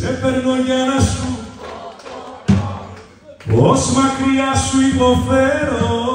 Σε παίρνω για να σου πως μακριά σου υποφέρω.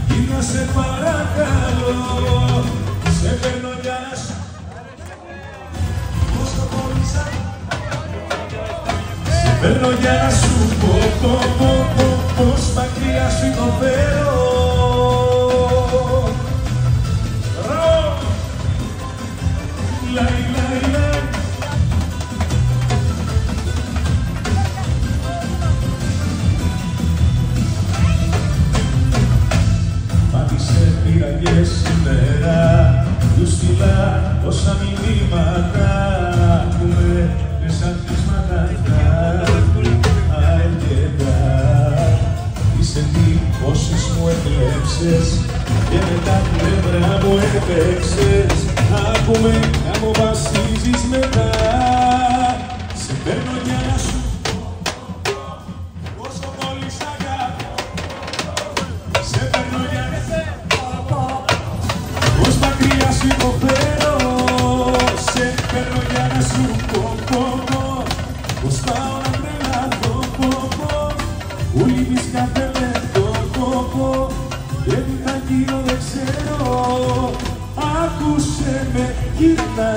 Γύρνα σε παρακαλώ, σε παίρνω για να σου πως το κόλλησα. Σε παίρνω για να σου πω πως μακριά σου υποφέρω. Λαϊ, λαϊ, λαϊ. Πήραγε σήμερα, του στείλα τόσα μηνύματα. Ακούμε μέσα πείσματα αρκετά. Είσαι εντύπωσες μου έκλεψες και με τα πλευρά μου έπαιξες. Άκουμε να μου βασίζεις μετά. Σε παίρνω για να σου πόσο πολύ σ' αγάπη. Σε παίρνω για να πως μακριά σου υποφέρω. Σε παίρνω για να σου πω πως πάω να τρελαθώ που λείπεις κάθε λεπτό και τι θα γίνω δεν ξέρω. Άκουσε με, γύρνα